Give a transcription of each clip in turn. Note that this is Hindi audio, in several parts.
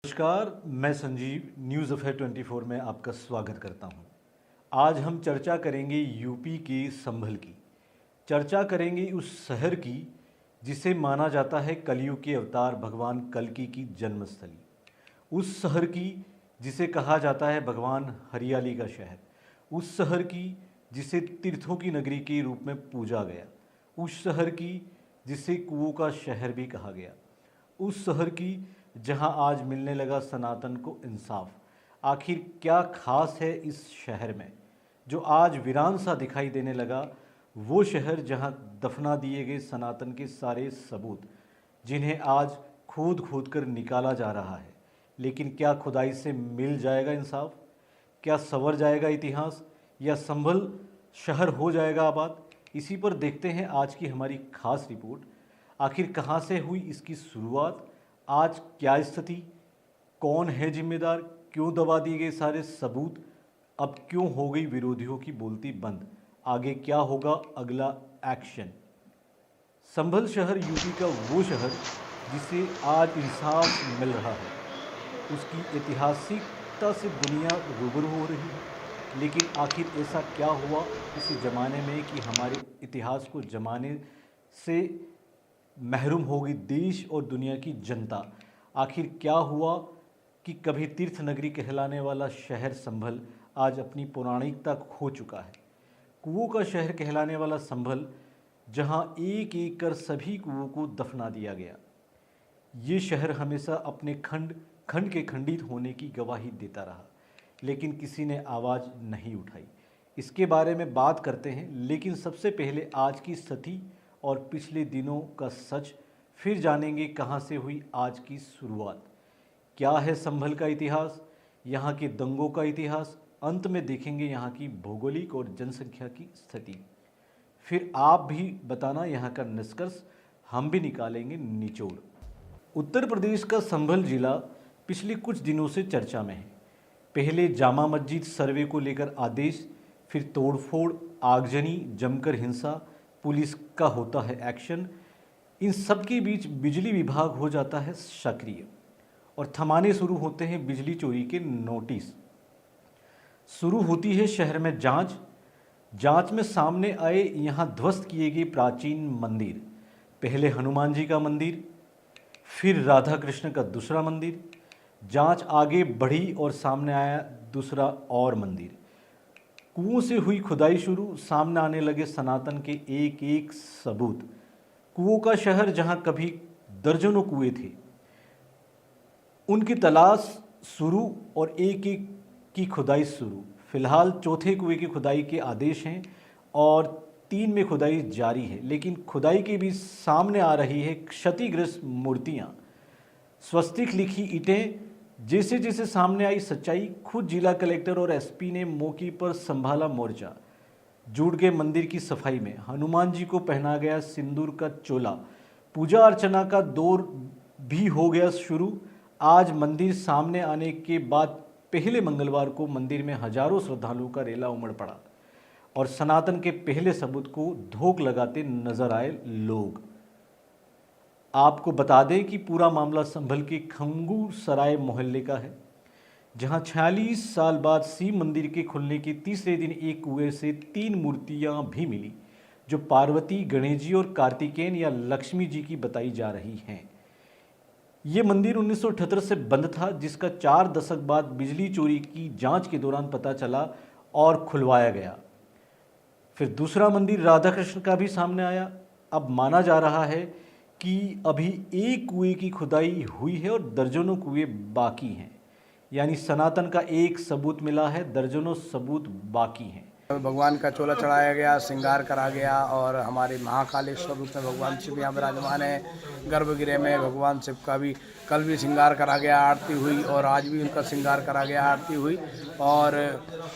नमस्कार, मैं संजीव न्यूज़ अफेयर 24 में आपका स्वागत करता हूं। आज हम चर्चा करेंगे यूपी के संभल की। चर्चा करेंगे उस शहर की जिसे माना जाता है कलयुग के अवतार भगवान कल्कि की जन्मस्थली। उस शहर की जिसे कहा जाता है भगवान हरियाली का शहर। उस शहर की जिसे तीर्थों की नगरी के रूप में पूजा गया। उस शहर की जिसे कुओं का शहर भी कहा गया। उस शहर की जहां आज मिलने लगा सनातन को इंसाफ। आखिर क्या खास है इस शहर में जो आज वीरान सा दिखाई देने लगा? वो शहर जहां दफना दिए गए सनातन के सारे सबूत, जिन्हें आज खोद खोद कर निकाला जा रहा है। लेकिन क्या खुदाई से मिल जाएगा इंसाफ? क्या संवर जाएगा इतिहास, या संभल शहर हो जाएगा आबाद? इसी पर देखते हैं आज की हमारी खास रिपोर्ट। आखिर कहाँ से हुई इसकी शुरुआत, आज क्या स्थिति, कौन है जिम्मेदार, क्यों दबा दिए गए सारे सबूत, अब क्यों हो गई विरोधियों की बोलती बंद, आगे क्या होगा अगला एक्शन। संभल शहर यूपी का वो शहर जिसे आज इंसाफ मिल रहा है। उसकी ऐतिहासिकता से दुनिया रूबरू हो रही है। लेकिन आखिर ऐसा क्या हुआ इस ज़माने में कि हमारे इतिहास को जमाने से महरूम हो गई देश और दुनिया की जनता? आखिर क्या हुआ कि कभी तीर्थ नगरी कहलाने वाला शहर संभल आज अपनी पौराणिकता खो चुका है? कुओं का शहर कहलाने वाला संभल, जहां एक एक कर सभी कुओं को दफना दिया गया। ये शहर हमेशा अपने खंड खंड के खंडित होने की गवाही देता रहा, लेकिन किसी ने आवाज़ नहीं उठाई। इसके बारे में बात करते हैं, लेकिन सबसे पहले आज की स्थिति और पिछले दिनों का सच, फिर जानेंगे कहां से हुई आज की शुरुआत। क्या है संभल का इतिहास, यहां के दंगों का इतिहास। अंत में देखेंगे यहां की भौगोलिक और जनसंख्या की स्थिति। फिर आप भी बताना यहां का निष्कर्ष, हम भी निकालेंगे निचोड़। उत्तर प्रदेश का संभल जिला पिछले कुछ दिनों से चर्चा में है। पहले जामा मस्जिद सर्वे को लेकर आदेश, फिर तोड़फोड़, आगजनी, जमकर हिंसा, पुलिस का होता है एक्शन। इन सब के बीच बिजली विभाग हो जाता है सक्रिय और थमाने शुरू होते हैं बिजली चोरी के नोटिस। शुरू होती है शहर में जांच में सामने आए यहाँ ध्वस्त किए गए प्राचीन मंदिर। पहले हनुमान जी का मंदिर, फिर राधा कृष्ण का दूसरा मंदिर। जांच आगे बढ़ी और सामने आया दूसरा और मंदिर। कुओं से हुई खुदाई शुरू, सामने आने लगे सनातन के एक एक सबूत। कुओं का शहर जहां कभी दर्जनों कुएं थे, उनकी तलाश शुरू और एक एक की खुदाई शुरू। फिलहाल चौथे कुएं की खुदाई के आदेश हैं और 3 में खुदाई जारी है। लेकिन खुदाई के बीच सामने आ रही है क्षतिग्रस्त मूर्तियां, स्वस्तिक लिखी ईंटें। जैसे जैसे सामने आई सच्चाई, खुद जिला कलेक्टर और एसपी ने मौके पर संभाला मोर्चा। जुट गए मंदिर की सफाई में, हनुमान जी को पहना गया सिंदूर का चोला। पूजा अर्चना का दौर भी हो गया शुरू। आज मंदिर सामने आने के बाद पहले मंगलवार को मंदिर में हजारों श्रद्धालुओं का रेला उमड़ पड़ा और सनातन के पहले सबूत को धोख लगाते नजर आए लोग। आपको बता दें कि पूरा मामला संभल के खंगू सराय मोहल्ले का है, जहां 46 साल बाद शिव मंदिर के खुलने के तीसरे दिन एक कुएं से 3 मूर्तियां भी मिली, जो पार्वती, गणेश जी और कार्तिकेय या लक्ष्मी जी की बताई जा रही हैं। ये मंदिर 1978 से बंद था, जिसका 4 दशक बाद बिजली चोरी की जांच के दौरान पता चला और खुलवाया गया। फिर दूसरा मंदिर राधा कृष्ण का भी सामने आया। अब माना जा रहा है कि अभी एक कुएं की खुदाई हुई है और दर्जनों कुएं बाकी हैं। यानी सनातन का एक सबूत मिला है, दर्जनों सबूत बाकी हैं। भगवान का चोला चढ़ाया गया, श्रृंगार करा गया और हमारे महाकालेश्वर रूप में भगवान शिव यहाँ विराजमान है। गर्भगृह में भगवान शिव का भी कल भी श्रृंगार करा गया, आरती हुई और आज भी उनका श्रृंगार करा गया, आरती हुई और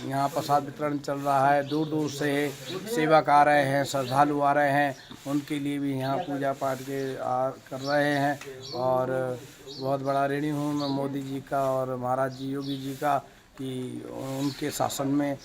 यहाँ प्रसाद वितरण चल रहा है। दूर दूर से सेवक आ रहे हैं, श्रद्धालु आ रहे हैं, उनके लिए भी यहाँ पूजा पाठ कर रहे हैं। और बहुत बड़ा ऋणी हूँ मैं मोदी जी का और महाराज जी योगी जी का कि उनके शासन में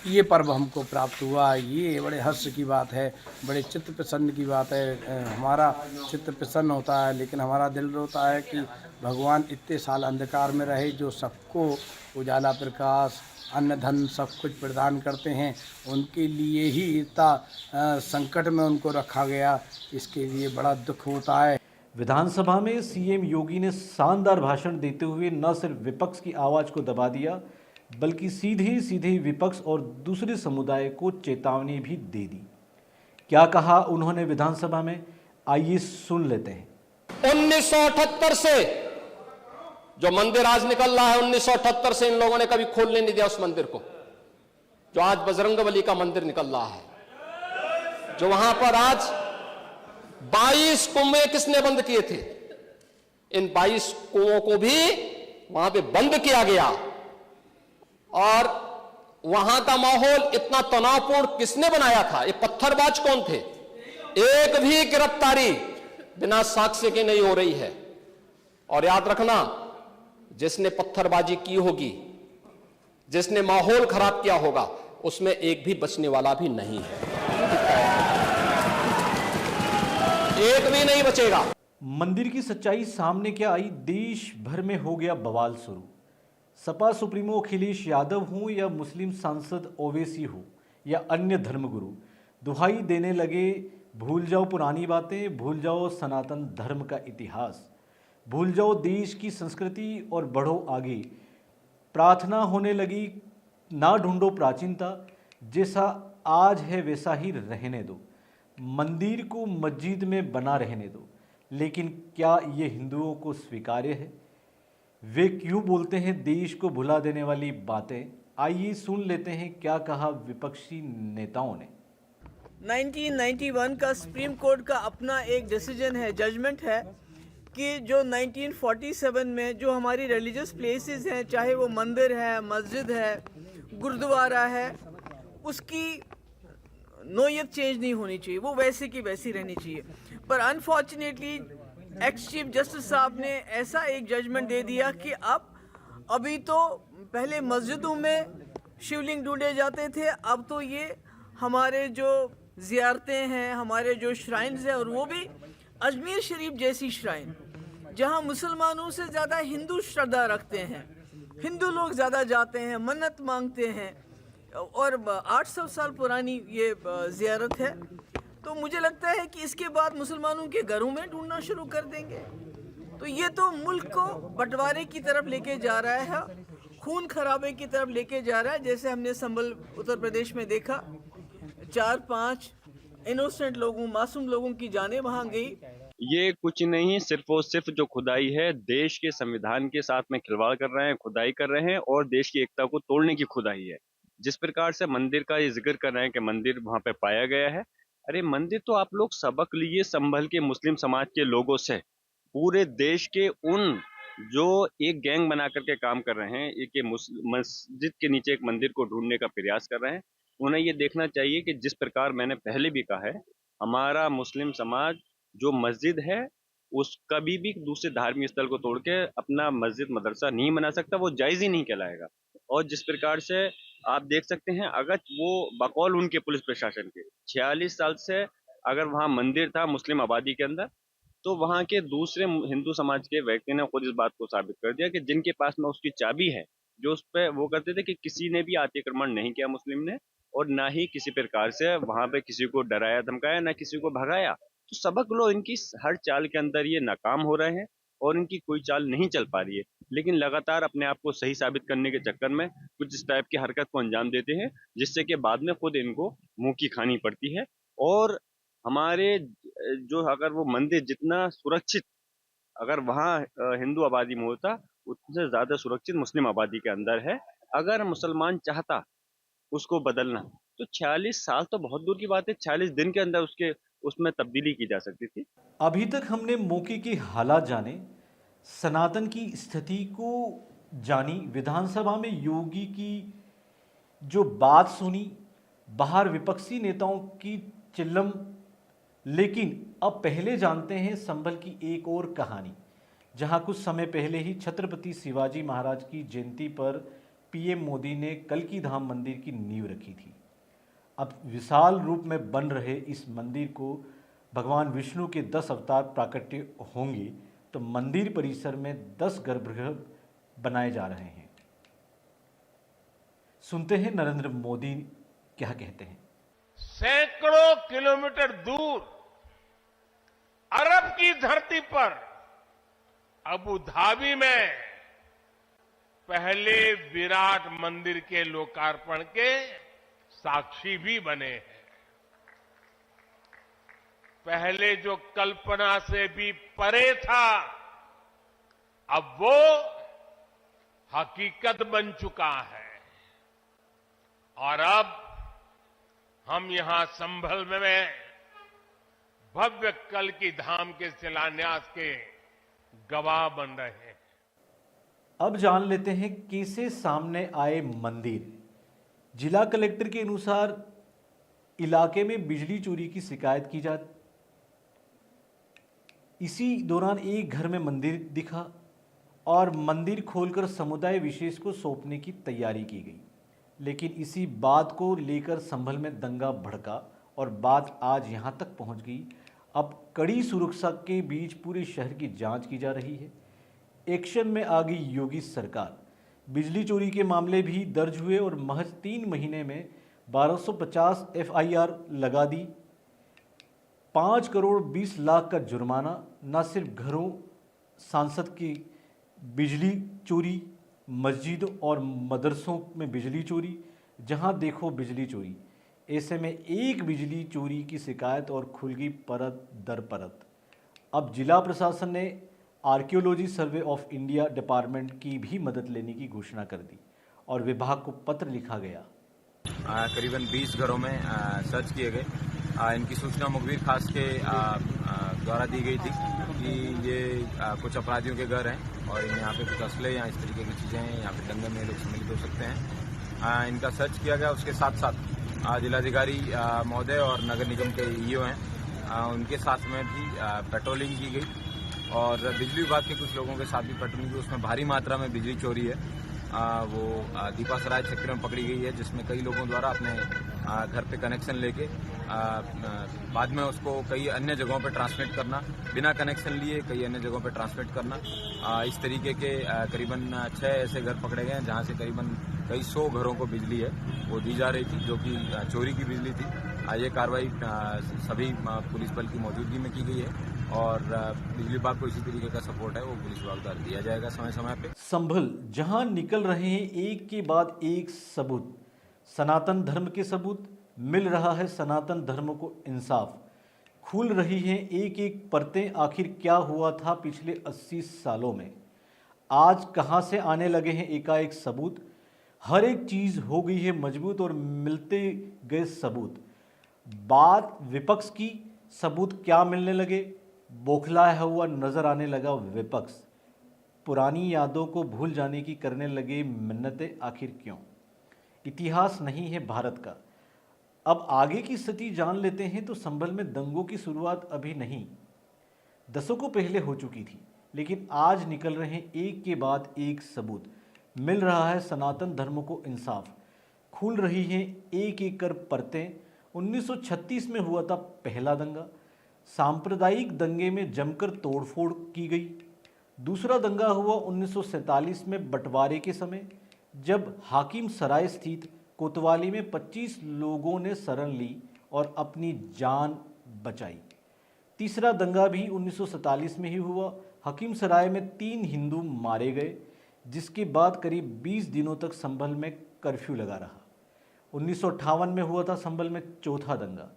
ये पर्व हमको प्राप्त हुआ। ये बड़े हर्ष की बात है, बड़े चित्त प्रसन्न की बात है। हमारा चित्त प्रसन्न होता है, लेकिन हमारा दिल रोता है कि भगवान इतने साल अंधकार में रहे, जो सबको उजाला प्रकाश अन्न धन सब कुछ प्रदान करते हैं, उनके लिए ही इतना संकट में उनको रखा गया। इसके लिए बड़ा दुख होता है। विधानसभा में सीएम योगी ने शानदार भाषण देते हुए न सिर्फ विपक्ष की आवाज को दबा दिया, बल्कि सीधे सीधे विपक्ष और दूसरे समुदाय को चेतावनी भी दे दी। क्या कहा उन्होंने विधानसभा में, आइए सुन लेते हैं। 1978 से जो मंदिर आज निकल रहा है, 1978 से इन लोगों ने कभी खोलने नहीं दिया उस मंदिर को, जो आज बजरंगबली का मंदिर निकल रहा है। जो वहां पर आज 22 कुएं किसने बंद किए थे, इन 22 कुओं को भी वहां पे बंद किया गया। और वहां का माहौल इतना तनावपूर्ण किसने बनाया था, ये पत्थरबाज कौन थे। एक भी गिरफ्तारी बिना साक्ष्य के नहीं हो रही है। और याद रखना, जिसने पत्थरबाजी की होगी, जिसने माहौल खराब किया होगा, उसमें एक भी बचने वाला भी नहीं है, एक भी नहीं बचेगा। मंदिर की सच्चाई सामने क्या आई, देश भर में हो गया बवाल शुरू। सपा सुप्रीमो अखिलेश यादव हो या मुस्लिम सांसद ओवैसी हो या अन्य धर्मगुरु, दुहाई देने लगे, भूल जाओ पुरानी बातें, भूल जाओ सनातन धर्म का इतिहास, भूल जाओ देश की संस्कृति और बढ़ो आगे। प्रार्थना होने लगी, ना ढूंढो प्राचीनता, जैसा आज है वैसा ही रहने दो, मंदिर को मस्जिद में बना रहने दो। लेकिन क्या ये हिंदुओं को स्वीकार्य है? वे क्यों बोलते हैं देश को भुला देने वाली बातें? आइए सुन लेते हैं क्या कहा विपक्षी नेताओं ने। 1991 का सुप्रीम कोर्ट का अपना एक डिसीजन है, जजमेंट है, कि जो 1947 में जो हमारी रिलीजियस प्लेसेस हैं, चाहे वो मंदिर है, मस्जिद है, गुरुद्वारा है, उसकी नोयत चेंज नहीं होनी चाहिए, वो वैसे की वैसी रहनी चाहिए। पर अनफॉर्चुनेटली एक्स चीफ जस्टिस साहब ने ऐसा एक जजमेंट दे दिया कि अभी तो पहले मस्जिदों में शिवलिंग ढूंढे जाते थे, अब तो ये हमारे जो ज़ियारतें हैं, हमारे जो श्राइन्स हैं, और वो भी अजमेर शरीफ जैसी श्राइन, जहां मुसलमानों से ज़्यादा हिंदू श्रद्धा रखते हैं, हिंदू लोग ज़्यादा जाते हैं, मन्नत मांगते हैं, और 800 साल पुरानी ये ज़ियारत है। तो मुझे लगता है कि इसके बाद मुसलमानों के घरों में ढूंढना शुरू कर देंगे। तो ये तो मुल्क को बंटवारे की तरफ लेके जा रहा है, खून खराबे की तरफ लेके जा रहा है। जैसे हमने संभल उत्तर प्रदेश में देखा, 4-5 इनोसेंट लोगों, मासूम लोगों की जानें वहां गई। ये कुछ नहीं, सिर्फ और सिर्फ जो खुदाई है, देश के संविधान के साथ में खिलवाड़ कर रहे हैं, खुदाई कर रहे हैं और देश की एकता को तोड़ने की खुदाई है। जिस प्रकार से मंदिर का ये जिक्र कर रहे हैं कि मंदिर वहां पे पाया गया है, अरे मंदिर तो आप लोग सबक लिए संभल के मुस्लिम समाज के लोगों से। पूरे देश के उन जो एक गैंग बना करके काम कर रहे हैं, एक मस्जिद के नीचे एक मंदिर को ढूंढने का प्रयास कर रहे हैं, उन्हें ये देखना चाहिए कि जिस प्रकार मैंने पहले भी कहा है, हमारा मुस्लिम समाज जो मस्जिद है उस कभी भी दूसरे धार्मिक स्थल को तोड़ के अपना मस्जिद मदरसा नहीं बना सकता, वो जायज़ ही नहीं कहलाएगा। और जिस प्रकार से आप देख सकते हैं, अगर वो बकौल उनके पुलिस प्रशासन के 46 साल से अगर वहाँ मंदिर था मुस्लिम आबादी के अंदर, तो वहाँ के दूसरे हिंदू समाज के व्यक्ति ने खुद इस बात को साबित कर दिया कि जिनके पास में उसकी चाबी है, जो उस पर वो करते थे कि किसी ने भी अतिक्रमण नहीं किया मुस्लिम ने, और ना ही किसी प्रकार से वहाँ पे किसी को डराया धमकाया, ना किसी को भगाया। तो सबक लो, इनकी हर चाल के अंदर ये नाकाम हो रहे हैं और इनकी कोई चाल नहीं चल पा रही है, लेकिन लगातार अपने आप को सही साबित करने के चक्कर में कुछ इस टाइप की हरकत को अंजाम देते हैं, जिससे कि बाद में खुद इनको मुंह की खानी पड़ती है। और हमारे जो अगर वो मंदिर जितना सुरक्षित अगर वहाँ हिंदू आबादी में होता, उतने ज़्यादा सुरक्षित मुस्लिम आबादी के अंदर है। अगर मुसलमान चाहता उसको बदलना, तो 46 साल तो बहुत दूर की बात है, 46 दिन के अंदर उसमें तब्दीली की जा सकती थी। अभी तक हमने मौके के हालात जाने, सनातन की स्थिति को जानी, विधानसभा में योगी की जो बात सुनी, बाहर विपक्षी नेताओं की चिल्लम। लेकिन अब पहले जानते हैं संभल की एक और कहानी, जहां कुछ समय पहले ही छत्रपति शिवाजी महाराज की जयंती पर पीएम मोदी ने कल्की धाम मंदिर की नींव रखी थी। अब विशाल रूप में बन रहे इस मंदिर को भगवान विष्णु के 10 अवतार प्राकट्य होंगे, तो मंदिर परिसर में 10 गर्भगृह बनाए जा रहे हैं। सुनते हैं नरेंद्र मोदी क्या कहते हैं। सैकड़ों किलोमीटर दूर अरब की धरती पर अबू धाबी में पहले विराट मंदिर के लोकार्पण के साक्षी भी बने हैं। पहले जो कल्पना से भी परे था, अब वो हकीकत बन चुका है। और अब हम यहां संभल में भव्य कल की धाम के शिलान्यास के गवाह बन रहे हैं। अब जान लेते हैं कैसे सामने आए मंदिर। जिला कलेक्टर के अनुसार इलाके में बिजली चोरी की शिकायत की जाती, इसी दौरान एक घर में मंदिर दिखा और मंदिर खोलकर समुदाय विशेष को सौंपने की तैयारी की गई। लेकिन इसी बात को लेकर संभल में दंगा भड़का और बात आज यहां तक पहुंच गई। अब कड़ी सुरक्षा के बीच पूरे शहर की जांच की जा रही है। एक्शन में आ गई योगी सरकार। बिजली चोरी के मामले भी दर्ज हुए और महज 3 महीने में 1250 FIR लगा दी। 5 करोड़ 20 लाख का जुर्माना। न सिर्फ घरों, सांसद की बिजली चोरी, मस्जिद और मदरसों में बिजली चोरी, जहां देखो बिजली चोरी। ऐसे में एक बिजली चोरी की शिकायत और खुल गई परत दर परत। अब जिला प्रशासन ने archaeology survey of India department की भी मदद लेने की घोषणा कर दी और विभाग को पत्र लिखा गया। करीबन 20 घरों में सर्च किए गए। इनकी सूचना मुखबिर खास के द्वारा दी गई थी कि ये कुछ अपराधियों के घर हैं और यहाँ पे कुछ असले या इस तरीके की चीज़ें हैं, यहाँ पे दंगे में लोग सम्मिलित हो सकते हैं। इनका सर्च किया गया। उसके साथ साथ जिलाधिकारी महोदय और नगर निगम के EO हैं, उनके साथ में भी पेट्रोलिंग की गई और बिजली विभाग के कुछ लोगों के साथ भी पेट्रोलिंग की। उसमें भारी मात्रा में बिजली चोरी है, वो दीपासराय क्षेत्र में पकड़ी गई है, जिसमें कई लोगों द्वारा अपने घर पे कनेक्शन लेके बाद में उसको कई अन्य जगहों पे ट्रांसमिट करना, बिना कनेक्शन लिए कई अन्य जगहों पे ट्रांसमिट करना। इस तरीके के करीबन 6 ऐसे घर पकड़े गए हैं जहां से करीबन कई 100 घरों को बिजली है वो दी जा रही थी, जो कि चोरी की बिजली थी। ये कार्रवाई सभी पुलिस बल की मौजूदगी में की गई है और बिजली विभाग को इसी तरीके का सपोर्ट है वो पुलिस विभाग द्वारा दिया जाएगा समय समय पे। संभल जहां निकल रहे हैं एक के बाद एक सबूत, सनातन धर्म के सबूत, मिल रहा है सनातन धर्म को इंसाफ, खुल रही हैं एक एक परतें। आखिर क्या हुआ था पिछले 80 सालों में, आज कहां से आने लगे हैं एकाएक सबूत। हर एक चीज हो गई है मजबूत और मिलते गए सबूत। बात विपक्ष की, सबूत क्या मिलने लगे, बौखलाया हुआ नजर आने लगा विपक्ष। पुरानी यादों को भूल जाने की करने लगे मिन्नतें, आखिर क्यों। इतिहास नहीं है भारत का। अब आगे की स्थिति जान लेते हैं तो संभल में दंगों की शुरुआत अभी नहीं, दशकों पहले हो चुकी थी। लेकिन आज निकल रहे हैं एक के बाद एक सबूत, मिल रहा है सनातन धर्म को इंसाफ, खुल रही हैं एक एक कर परतें। 1936 में हुआ था पहला दंगा, सांप्रदायिक दंगे में जमकर तोड़फोड़ की गई। दूसरा दंगा हुआ 1947 में बंटवारे के समय, जब हाकिम सराय स्थित कोतवाली में 25 लोगों ने शरण ली और अपनी जान बचाई। तीसरा दंगा भी 1947 में ही हुआ। हकीम सराय में 3 हिंदू मारे गए, जिसके बाद करीब 20 दिनों तक संभल में कर्फ्यू लगा रहा। 1958 में हुआ था संभल में चौथा दंगा,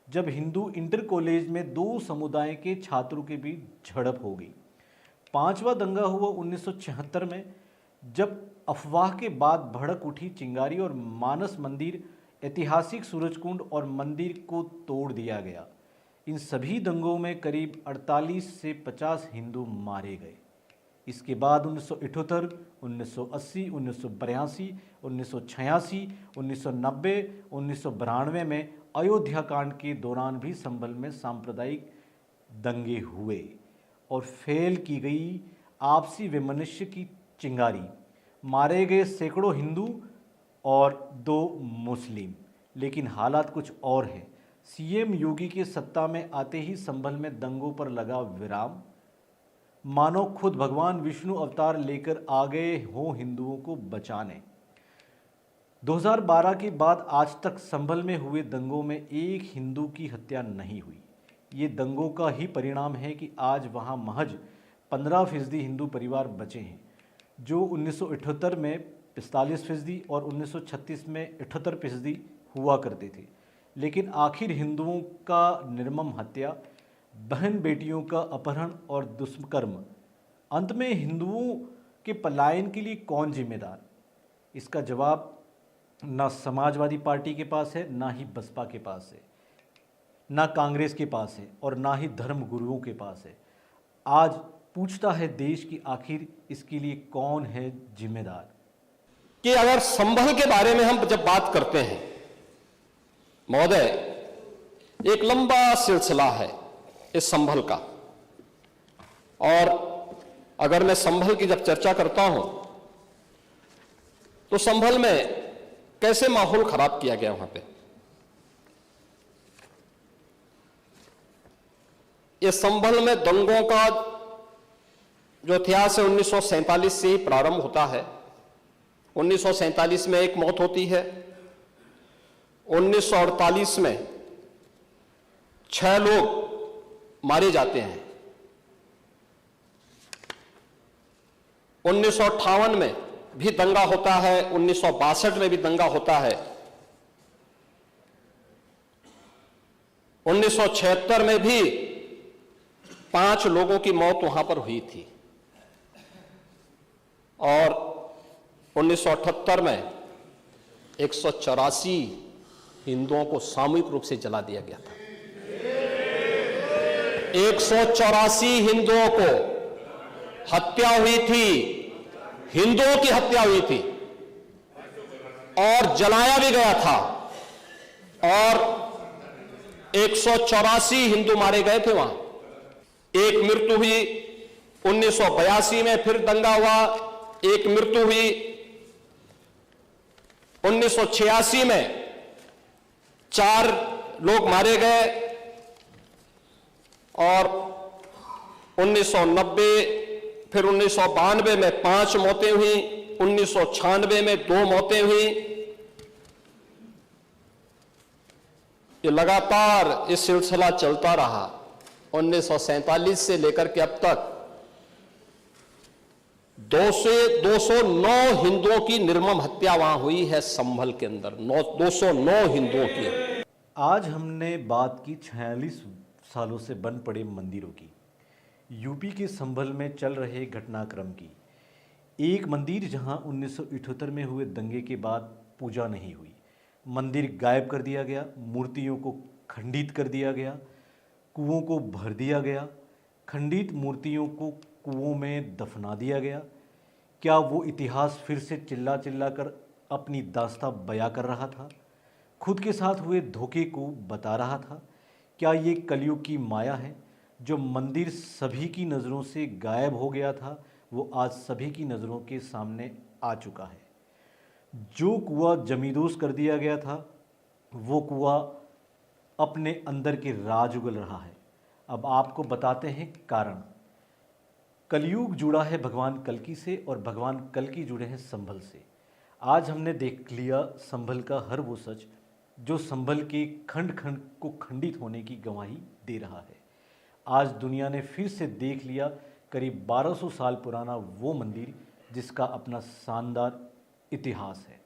जब हिंदू इंटर कॉलेज में 2 समुदाय के छात्रों के बीच झड़प हो गई। 5वां दंगा हुआ 1976 में, जब अफवाह के बाद भड़क उठी चिंगारी और मानस मंदिर, ऐतिहासिक सूरजकुंड और मंदिर को तोड़ दिया गया। इन सभी दंगों में करीब 48 से 50 हिंदू मारे गए। इसके बाद 1978, 1980, 1982, 1986, 1990, 1992 में अयोध्या कांड के दौरान भी संभल में सांप्रदायिक दंगे हुए और फैल की गई आपसी वैमनस्य की चिंगारी। मारे गए सैकड़ों हिंदू और 2 मुस्लिम। लेकिन हालात कुछ और हैं। सीएम योगी के सत्ता में आते ही संभल में दंगों पर लगा विराम। मानो खुद भगवान विष्णु अवतार लेकर आ गए हों हिंदुओं को बचाने। 2012 के बाद आज तक संभल में हुए दंगों में एक हिंदू की हत्या नहीं हुई। ये दंगों का ही परिणाम है कि आज वहाँ महज 15% हिंदू परिवार बचे हैं, जो 1978 में 45% और 1936 में 78% हुआ करते थे। लेकिन आखिर हिंदुओं का निर्मम हत्या, बहन बेटियों का अपहरण और दुष्कर्म, अंत में हिंदुओं के पलायन के लिए कौन जिम्मेदार? इसका जवाब ना समाजवादी पार्टी के पास है, ना ही बसपा के पास है, ना कांग्रेस के पास है और ना ही धर्म गुरुओं के पास है। आज पूछता है देश कि आखिर इसके लिए कौन है जिम्मेदार? कि अगर संभल के बारे में हम जब बात करते हैं महोदय, एक लंबा सिलसिला है इस संभल का, और अगर मैं संभल की जब चर्चा करता हूं तो संभल में कैसे माहौल खराब किया गया वहां पे। इस संभल में दंगों का जो इतिहास है 1947 से ही प्रारंभ होता है। 1947 में एक मौत होती है, 1948 में 6 लोग मारे जाते हैं, 1958 में भी दंगा होता है, 1962 में भी दंगा होता है, 1976 में भी 5 लोगों की मौत वहां पर हुई थी, और 1978 में 184 हिंदुओं को सामूहिक रूप से जला दिया गया था। 184 हिंदुओं को हत्या हुई थी, हिंदुओं की हत्या हुई थी और जलाया भी गया था, और 184 हिंदू मारे गए थे वहां। एक मृत्यु हुई 1982 में, फिर दंगा हुआ, एक मृत्यु हुई 1986 में, 4 लोग मारे गए, और 1990 फिर 1992 में 5 मौतें हुई, 1996 में 2 मौतें हुई। ये लगातार ये सिलसिला चलता रहा 1947 से लेकर के अब तक 209 हिंदुओं की निर्मम हत्या वहां हुई है संभल के अंदर, 209 हिंदुओं की। आज हमने बात की 46 सालों से बंद पड़े मंदिरों की, यूपी के संभल में चल रहे घटनाक्रम की। एक मंदिर जहां 1978 में हुए दंगे के बाद पूजा नहीं हुई, मंदिर गायब कर दिया गया, मूर्तियों को खंडित कर दिया गया, कुओं को भर दिया गया, खंडित मूर्तियों को कुओं में दफना दिया गया। क्या वो इतिहास फिर से चिल्ला चिल्ला कर अपनी दास्तां बयां कर रहा था? खुद के साथ हुए धोखे को बता रहा था? क्या ये कलयुग की माया है? जो मंदिर सभी की नज़रों से गायब हो गया था, वो आज सभी की नज़रों के सामने आ चुका है। जो कुआं जमींदोज कर दिया गया था, वो कुआं अपने अंदर के राज उगल रहा है। अब आपको बताते हैं कारण। कलयुग जुड़ा है भगवान कल्कि से और भगवान कल्कि जुड़े हैं संभल से। आज हमने देख लिया संभल का हर वो सच जो संभल के खंड खंड को खंडित होने की गवाही दे रहा है। आज दुनिया ने फिर से देख लिया करीब 1200 साल पुराना वो मंदिर जिसका अपना शानदार इतिहास है।